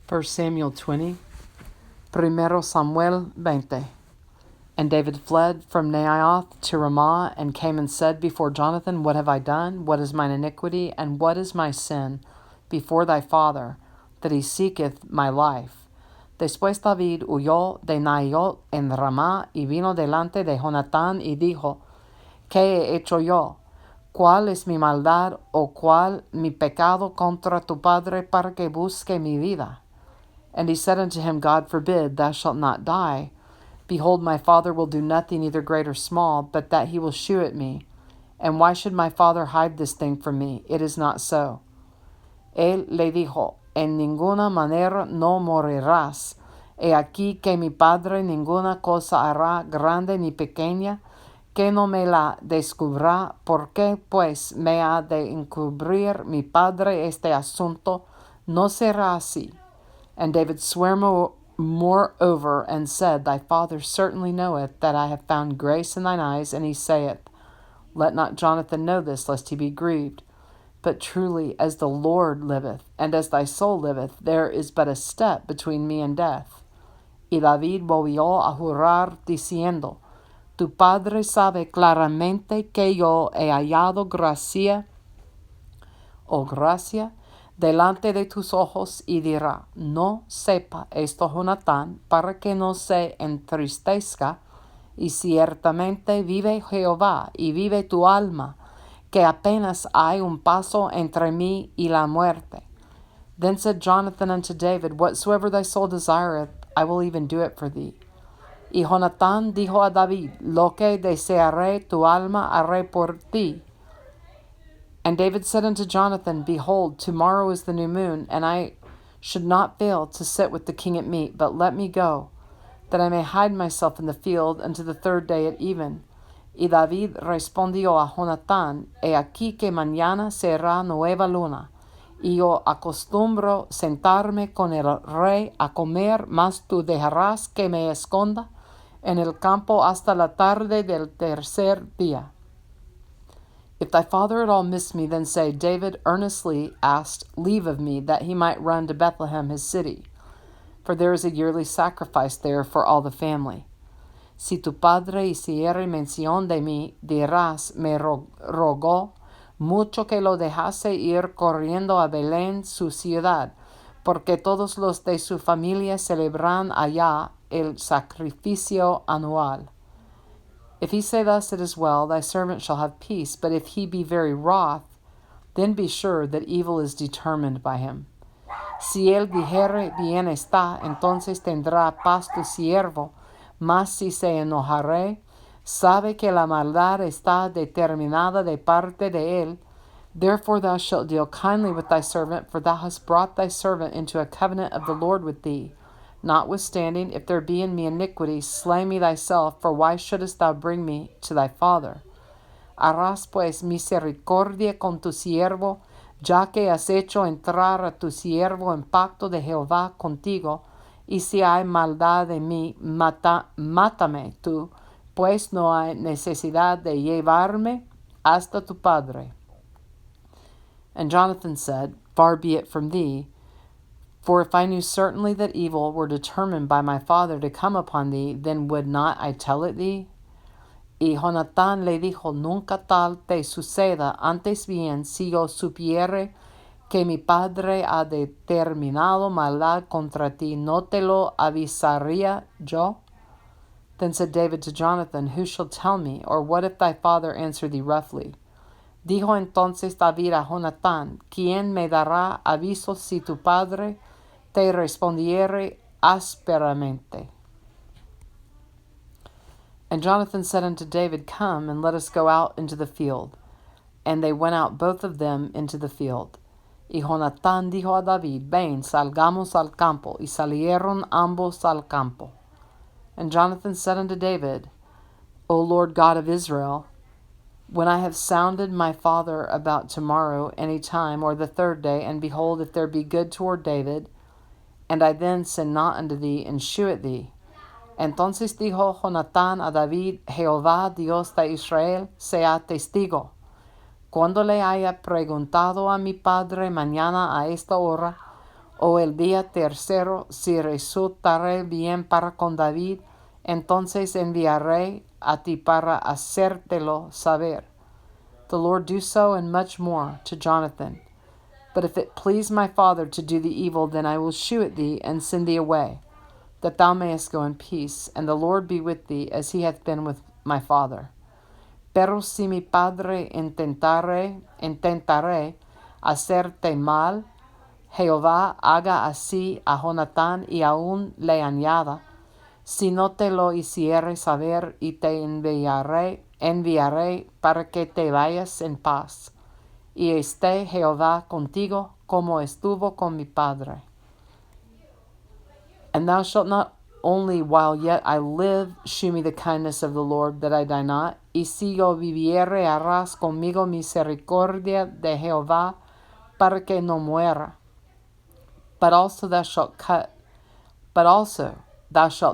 1 Samuel 20, Primero Samuel 20. And David fled from Naioth to Ramah, and came and said before Jonathan, What have I done? What is mine iniquity? And what is my sin before thy father, that he seeketh my life? Después David huyó de Naioth en Ramah, y vino delante de Jonatán, y dijo, ¿Qué he hecho yo? ¿Cuál es mi maldad, o cuál mi pecado contra tu padre, para que busque mi vida? And he said unto him, God forbid, thou shalt not die. Behold, my father will do nothing either great or small, but that he will shew it me. And why should my father hide this thing from me? It is not so. Él le dijo, En ninguna manera no morirás. He aquí que mi padre ninguna cosa hará, grande ni pequeña, que no me la descubra. ¿Por qué, pues, me ha de encubrir mi padre este asunto? No será así. And David sware moreover, and said, Thy father certainly knoweth that I have found grace in thine eyes, and he saith, Let not Jonathan know this, lest he be grieved. But truly, as the Lord liveth, and as thy soul liveth, there is but a step between me and death. Y David volvió a jurar, diciendo, Tu padre sabe claramente que yo he hallado gracia delante de tus ojos, y dirá, No sepa esto Jonatán, para que no se entristezca, y ciertamente vive Jehová, y vive tu alma, que apenas hay un paso entre mí y la muerte. Then said Jonathan unto David, Whatsoever thy soul desireth, I will even do it for thee. Y Jonatán dijo a David, Lo que desearé tu alma haré por ti. And David said unto Jonathan, Behold, tomorrow is the new moon, and I should not fail to sit with the king at meat, but let me go, that I may hide myself in the field unto the third day at even. Y David respondió a Jonatán, He aquí que mañana será nueva luna, y yo acostumbro sentarme con el rey a comer, mas tú dejarás que me esconda en el campo hasta la tarde del tercer día. If thy father at all miss me, then say, David earnestly asked leave of me, that he might run to Bethlehem his city. For there is a yearly sacrifice there for all the family. Si tu padre hiciere mención de mí, dirás, me rogó mucho que lo dejase ir corriendo a Belén, su ciudad, porque todos los de su familia celebran allá el sacrificio anual. If he say thus, it is well, thy servant shall have peace. But if he be very wroth, then be sure that evil is determined by him. Si él dijere, bien está, entonces tendrá paz tu siervo. Mas si se enojare, sabe que la maldad está determinada de parte de él. Therefore thou shalt deal kindly with thy servant, for thou hast brought thy servant into a covenant of the Lord with thee. Notwithstanding, if there be in me iniquity, slay me thyself, for why shouldest thou bring me to thy father? Harás pues misericordia con tu siervo, ya que has hecho entrar a tu siervo en pacto de Jehová contigo, y si hay maldad en mí, mátame tú, pues no hay necesidad de llevarme hasta tu padre. And Jonathan said, Far be it from thee, for if I knew certainly that evil were determined by my father to come upon thee, then would not I tell it thee? Y Jonatán le dijo, Nunca tal te suceda, antes bien, si yo supiere que mi padre ha determinado maldad contra ti, ¿no te lo avisaría yo? Then said David to Jonathan, Who shall tell me? Or what if thy father answer thee roughly? Dijo entonces David a Jonatán, ¿Quién me dará aviso si tu padre te respondiere ásperamente? And Jonathan said unto David, Come, and let us go out into the field. And they went out both of them into the field. Y Jonatán dijo a David, Ven, salgamos al campo. Y salieron ambos al campo. And Jonathan said unto David, O Lord God of Israel, when I have sounded my father about tomorrow any time, or the third day, and behold, if there be good toward David, and I then send not unto thee, and shew it thee. Entonces dijo Jonatán a David, Jehová Dios de Israel sea testigo. Cuando le haya preguntado a mi padre mañana a esta hora, O el día tercero, si resultaré bien para con David, entonces enviaré a ti para hacértelo saber. The Lord do so and much more to Jonathan. But if it please my father to do the evil, then I will shew it thee and send thee away, that thou mayest go in peace, and the Lord be with thee, as he hath been with my father. Pero si mi padre intentaré hacerte mal, Jehová haga así a Jonatán y aún le añada, si no te lo hiciere saber, y te enviaré para que te vayas en paz, y esté Jehová contigo como estuvo con mi padre. And thou shalt not only while yet I live shew me the kindness of the Lord, that I die not, y si yo viviere harás conmigo misericordia de Jehová, para que no muera. But also thou shalt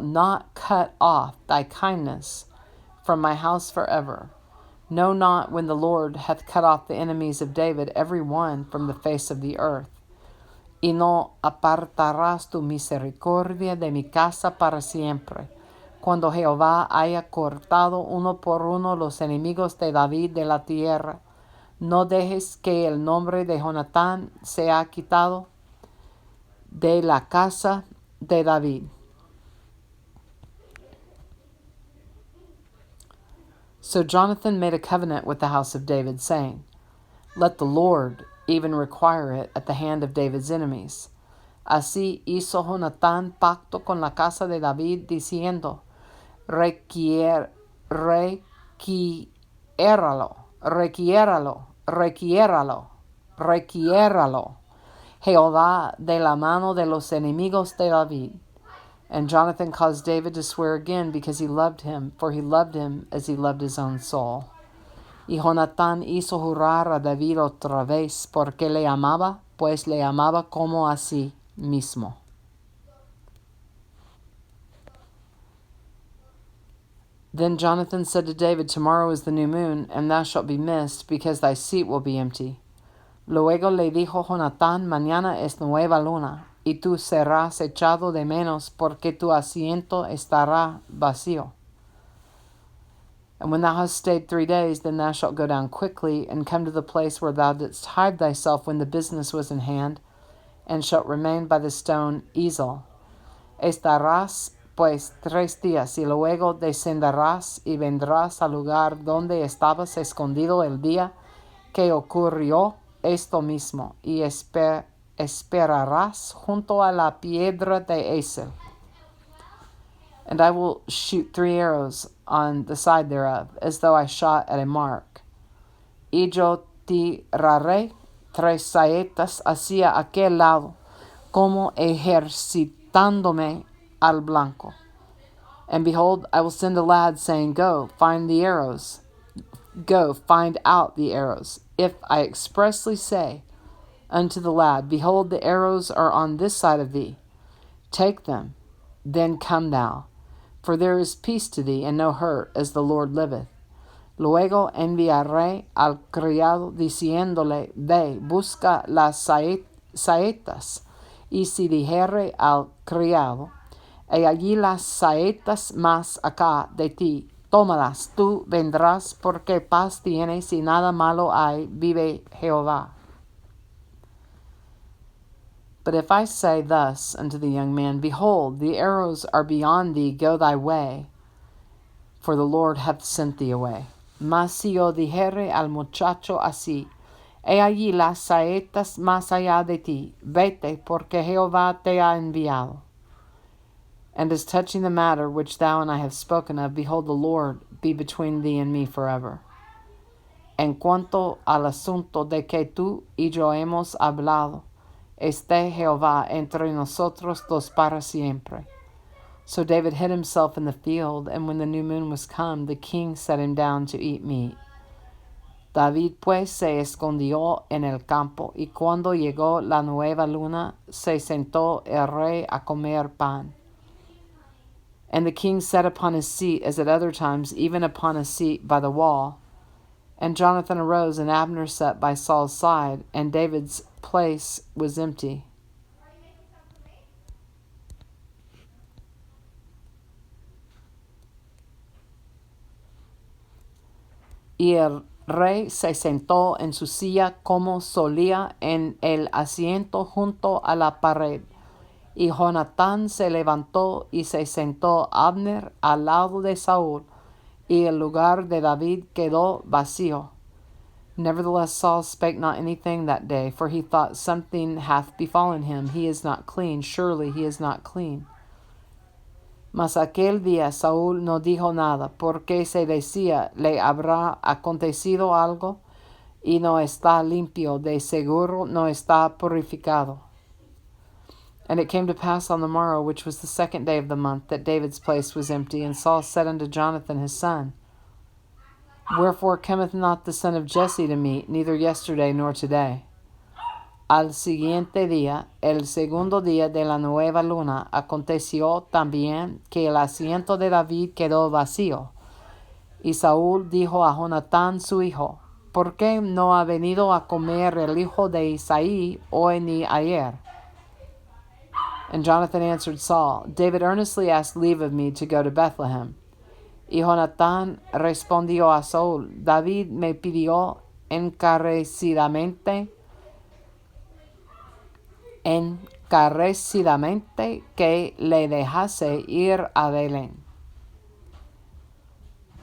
not cut off thy kindness from my house forever. Know not when the Lord hath cut off the enemies of David, every one from the face of the earth. Y no apartarás tu misericordia de mi casa para siempre, cuando Jehová haya cortado uno por uno los enemigos de David de la tierra. No dejes que el nombre de Jonatán sea quitado de la casa de David. So Jonathan made a covenant with the house of David, saying, Let the Lord even require it at the hand of David's enemies. Así hizo Jonatán pacto con la casa de David, diciendo, requiéralo, Jehová de la mano de los enemigos de David. And Jonathan caused David to swear again, because he loved him, for he loved him as he loved his own soul. Y Jonatán hizo jurar a David otra vez, porque le amaba, pues le amaba como a sí mismo. Then Jonathan said to David, Tomorrow is the new moon, and thou shalt be missed, because thy seat will be empty. Luego le dijo Jonatán, Mañana es nueva luna, y tú serás echado de menos, porque tu asiento estará vacío. And when thou hast stayed 3 days, then thou shalt go down quickly, and come to the place where thou didst hide thyself when the business was in hand, and shalt remain by the stone hizo. Estarás pues 3 días, y luego descenderás y vendrás al lugar donde estabas escondido el día que ocurrió esto mismo, y esperarás junto a la piedra de Esel. And I will shoot 3 arrows on the side thereof, as though I shot at a mark. Y yo tiraré 3 saetas hacia aquel lado, como ejercitándome al blanco. And behold, I will send a lad, saying, Go, find out the arrows. If I expressly say unto the lad, Behold, the arrows are on this side of thee, take them, then come thou. For there is peace to thee, and no hurt, as the Lord liveth. Luego enviaré al criado, diciéndole, Ve, busca las saetas. Y si dijere al criado, He allí las saetas más acá de ti, tómalas, tú vendrás, porque paz tienes y nada malo hay, vive Jehová. But if I say thus unto the young man, Behold, the arrows are beyond thee, go thy way, for the Lord hath sent thee away. Mas si yo dijere al muchacho así, He allí las saetas más allá de ti, vete, porque Jehová te ha enviado. And as touching the matter which thou and I have spoken of, behold, the Lord be between thee and me forever. En cuanto al asunto de que tú y yo hemos hablado, esté Jehová entre nosotros dos para siempre. So David hid himself in the field, and when the new moon was come, the king set him down to eat meat. David pues se escondió en el campo, y cuando llegó la nueva luna, se sentó el rey a comer pan. And the king sat upon his seat, as at other times, even upon a seat by the wall. And Jonathan arose, and Abner sat by Saul's side, and David's place was empty. Y el rey se sentó en su silla como solía en el asiento junto a la pared. Y Jonatán se levantó y se sentó Abner al lado de Saúl, y el lugar de David quedó vacío. Nevertheless Saul spake not anything that day, for he thought, something hath befallen him, he is not clean, surely he is not clean. Mas aquel día Saúl no dijo nada, porque se decía, le habrá acontecido algo, y no está limpio, de seguro no está purificado. And it came to pass on the morrow, which was the 2nd day of the month, that David's place was empty. And Saul said unto Jonathan his son, Wherefore cometh not the son of Jesse to meat, neither yesterday nor today? Al siguiente día, el segundo día de la nueva luna, aconteció también que el asiento de David quedó vacío. Y Saúl dijo a Jonatán su hijo, ¿por qué no ha venido a comer el hijo de Isaí hoy ni ayer? And Jonathan answered Saul, David earnestly asked leave of me to go to Bethlehem. Y Jonatán respondió a Saúl, David me pidió encarecidamente que le dejase ir a Belén.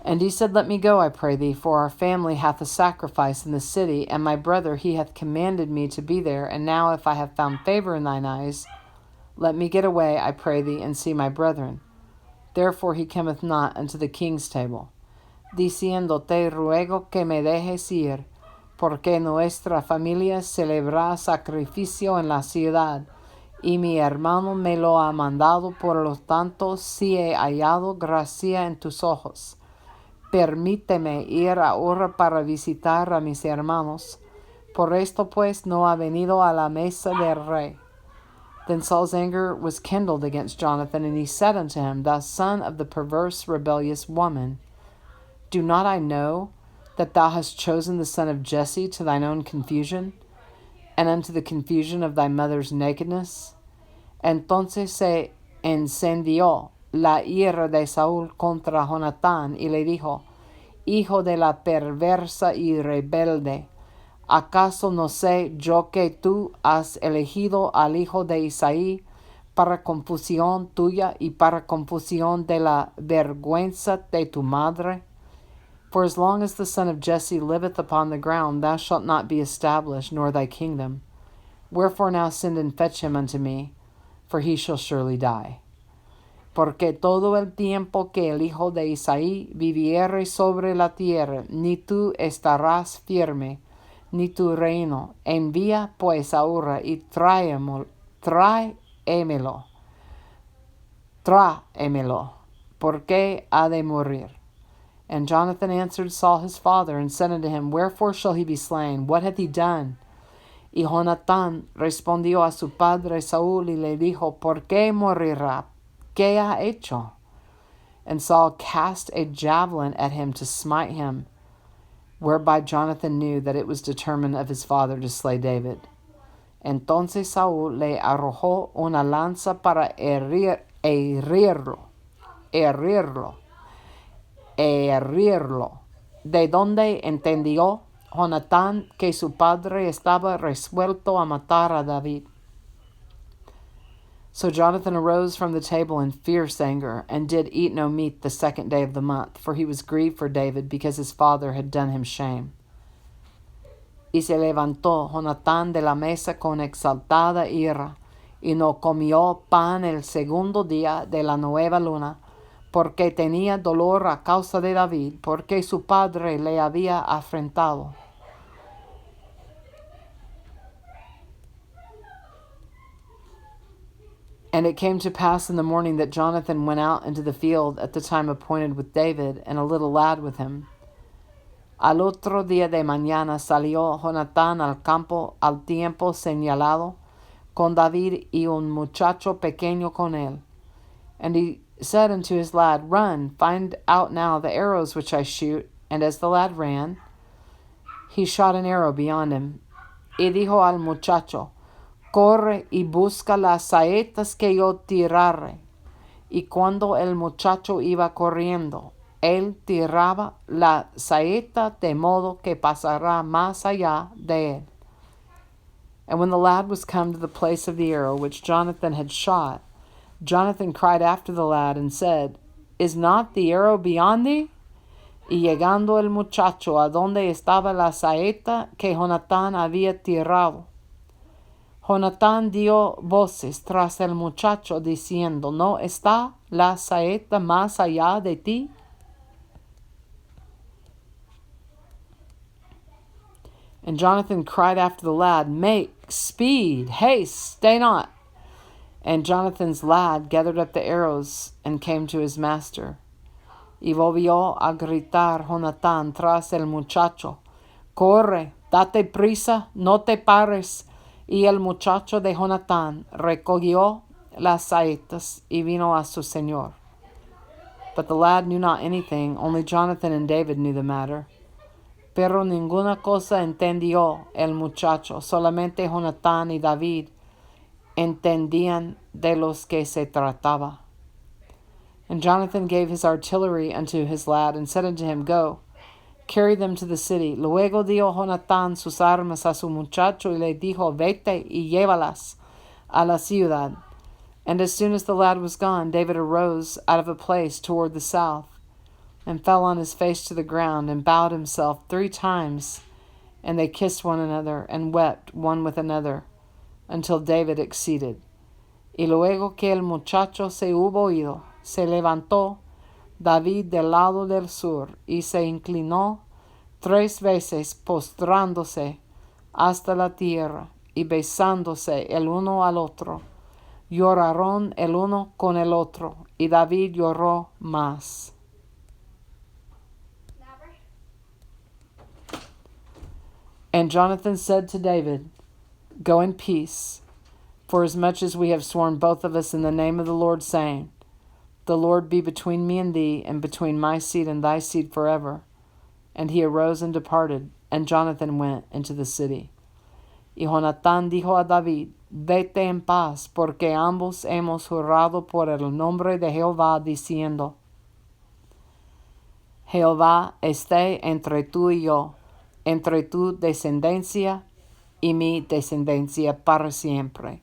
And he said, Let me go, I pray thee, for our family hath a sacrifice in the city, and my brother he hath commanded me to be there. And now if I have found favor in thine eyes, let me get away, I pray thee, and see my brethren. Therefore he cometh not unto the king's table, diciendo, Te ruego que me dejes ir, porque nuestra familia celebra sacrificio en la ciudad, y mi hermano me lo ha mandado. Por lo tanto, si he hallado gracia en tus ojos, permíteme ir ahora para visitar a mis hermanos. Por esto pues no ha venido a la mesa del rey. Then Saul's anger was kindled against Jonathan, and he said unto him, Thou son of the perverse, rebellious woman, do not I know that thou hast chosen the son of Jesse to thine own confusion, and unto the confusion of thy mother's nakedness? Entonces se encendió la ira de Saúl contra Jonatán, y le dijo, Hijo de la perversa y rebelde, ¿acaso no sé yo que tú has elegido al hijo de Isaí para confusión tuya y para confusión de la vergüenza de tu madre? For as long as the son of Jesse liveth upon the ground, thou shalt not be established, nor thy kingdom. Wherefore now send and fetch him unto me, for he shall surely die. Porque todo el tiempo que el hijo de Isaí viviere sobre la tierra, ni tú estarás firme, ni tu reino. Envía pues ahora y tráemelo, porque ha de morir. And Jonathan answered Saul his father, and said unto him, Wherefore shall he be slain? What hath he done? Y Jonatán respondió a su padre Saúl, y le dijo, ¿por qué morirá? ¿Qué ha hecho? And Saul cast a javelin at him to smite him, whereby Jonathan knew that it was determined of his father to slay David. Entonces Saúl le arrojó una lanza para herirlo, de donde entendió Jonatán que su padre estaba resuelto a matar a David. So Jonathan arose from the table in fierce anger, and did eat no meat the 2nd day of the month, for he was grieved for David, because his father had done him shame. Y se levantó Jonatán de la mesa con exaltada ira, y no comió pan el segundo día de la nueva luna, porque tenía dolor a causa de David, porque su padre le había afrentado. And it came to pass in the morning that Jonathan went out into the field at the time appointed with David, and a little lad with him. Al otro día de mañana salió Jonatán al campo al tiempo señalado, con David y un muchacho pequeño con él. And he said unto his lad, Run, find out now the arrows which I shoot. And as the lad ran, he shot an arrow beyond him. Y dijo al muchacho, Corre y busca las saetas que yo tiraré. Y cuando el muchacho iba corriendo, él tiraba la saeta de modo que pasará más allá de él. And when the lad was come to the place of the arrow which Jonathan had shot, Jonathan cried after the lad and said, Is not the arrow beyond thee? Y llegando el muchacho a donde estaba la saeta que Jonatán había tirado, Jonatán dio voces tras el muchacho diciendo, ¿No está la saeta más allá de ti? And Jonathan cried after the lad, Make speed, haste, stay not. And Jonathan's lad gathered up the arrows and came to his master. Y volvió a gritar Jonatán tras el muchacho, Corre, date prisa, no te pares. Y el muchacho de Jonatán recogió las saetas y vino a su señor. But the lad knew not anything, only Jonathan and David knew the matter. Pero ninguna cosa entendió el muchacho, solamente Jonatán y David entendían de los que se trataba. And Jonathan gave his artillery unto his lad, and said unto him, Go, carry them to the city. Luego dio Jonatán sus armas a su muchacho, y le dijo, Vete y llévalas a la ciudad. And as soon as the lad was gone, David arose out of a place toward the south, and fell on his face to the ground, and bowed himself 3 times. And they kissed one another, and wept one with another, until David exceeded. Y luego que el muchacho se hubo ido, se levantó David del lado del sur, y se inclinó 3 veces, postrándose hasta la tierra, y besándose el uno al otro. Lloraron el uno con el otro, y David lloró más. And Jonathan said to David, Go in peace, forasmuch as we have sworn both of us in the name of the Lord, saying, The Lord be between me and thee, and between my seed and thy seed forever. And he arose and departed, and Jonathan went into the city. Y Jonatán dijo a David, Vete en paz, porque ambos hemos jurado por el nombre de Jehová, diciendo, Jehová esté entre tú y yo, entre tu descendencia y mi descendencia para siempre.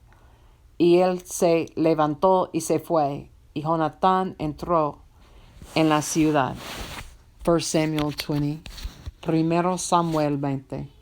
Y él se levantó y se fue, y Jonatán entró en la ciudad. 1 Samuel 20, Primero Samuel 20.